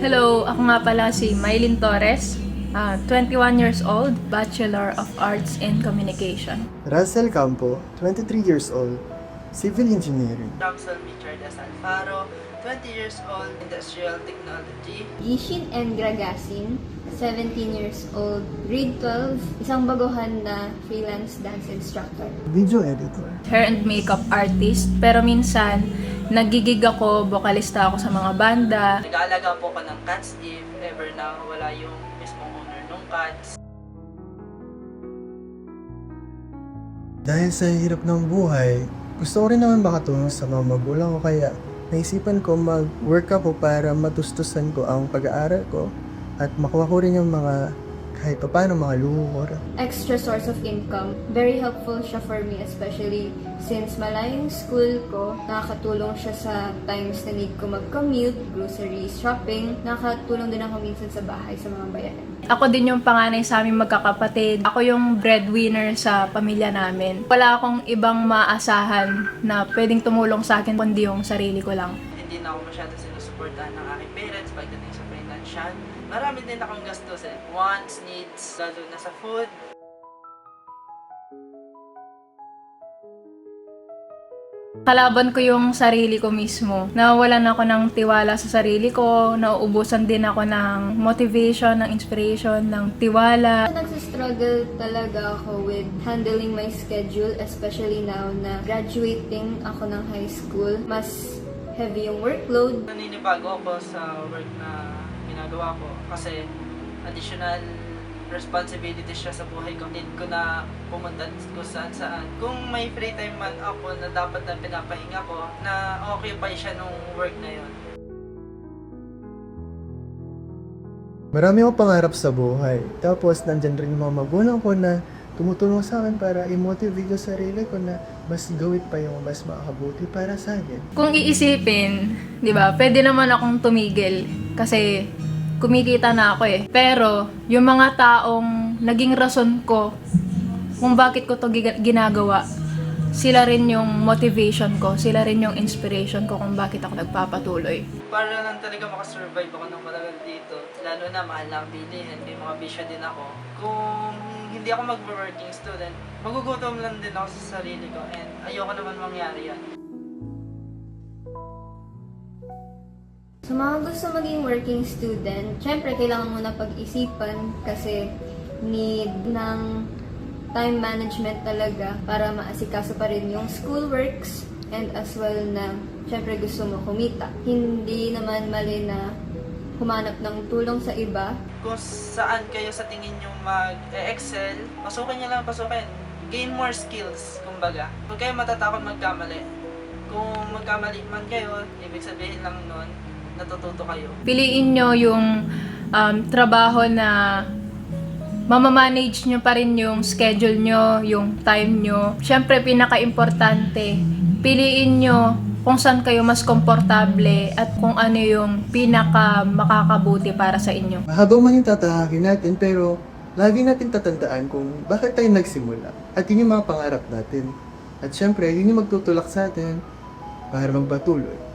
Hello, ako nga pala si Mylene Torres, 21 years old, Bachelor of Arts in Communication. Russell Campo, 23 years old, Civil Engineering. Ramsel Richard S. Alfaro, 20 years old, Industrial Technology. Yishin N. Gragasin, 17 years old, grade 12, isang baguhan na freelance dance instructor. Video editor. Hair and makeup artist, pero minsan nagigig ako, vokalista ako sa mga banda. Nag-aalaga po ako ng cats if ever na wala yung mismong owner ng cats. Dahil sa hirap ng buhay, gusto ko rin naman makatulong sa mga magulang ko kaya naisipan ko mag-work ako para matustusan ko ang pag-aaral ko at makuha ko rin yung mga kahit pa paano mga luho ko. Extra source of income. Very helpful siya for me, especially since malayong school ko. Nakakatulong siya sa times na need ko mag-commute, groceries, shopping. Nakakatulong din ako minsan sa bahay sa mga bayaran. Ako din yung panganay sa aming magkakapatid. Ako yung breadwinner sa pamilya namin. Wala akong ibang maasahan na pwedeng tumulong sa akin kundi yung sarili ko lang. Hindi na ako masyado sinusuportahan ng aking parents pagdating sa financial. Marami din akong gastos wants, needs, lalo na sa food. Kalaban ko yung sarili ko mismo. Nawawalan ako ng tiwala sa sarili ko, nauubusan din ako ng motivation, ng inspiration, ng tiwala. Nagsistruggle talaga ako with handling my schedule, especially now na graduating ako ng high school. Mas heavy yung workload. Naninibago ako sa work na ginagawa ko kasi additional responsibility siya sa buhay ko. Need ko na pumunta kung saan. Kung may free time man ako na dapat na pinapahinga ko, na occupy siya nung work na yon. Marami akong pangarap sa buhay. Tapos nandyan rin yung mga magulang ko na tumutulong sa akin para i-motivate yung sarili ko na mas gawin pa yung mas makakabuti para sa akin. Kung iisipin, di ba, pwede naman akong tumigil kasi kumikita na ako eh. Pero, yung mga taong naging rason ko kung bakit ko to ginagawa, sila rin yung motivation ko, sila rin yung inspiration ko kung bakit ako nagpapatuloy. Para lang talaga makasurvive ako ng matagal dito, lalo na mahal na ang bilihin, may mga bisyo din ako. Kung hindi ako mag-working student, magugutom lang din ako sa sarili ko and ayoko naman mangyari yan. Sa mga gusto maging working student, syempre kailangan mo na pag-isipan kasi need ng time management talaga para maasikaso pa rin yung schoolworks and as well na syempre gusto mo kumita. Hindi naman mali na humanap ng tulong sa iba. Kung saan kayo sa tingin nyo mag-excel, pasukin nyo lang pasukin. Gain more skills, kumbaga. Huwag kayo matatakot magkamali. Kung magkamali man kayo, ibig sabihin lang nun, natututo kayo. Piliin nyo yung trabaho na mamamanage nyo pa rin yung schedule nyo, yung time nyo. Siyempre, pinaka-importante, piliin nyo kung saan kayo mas komportable at kung ano yung pinaka makakabuti para sa inyo. Mahabang man yung tatahakin natin pero lagi natin tatandaan kung bakit tayo nagsimula. At yun yung mga pangarap natin. At syempre, yun yung magtutulak sa atin para magpatuloy.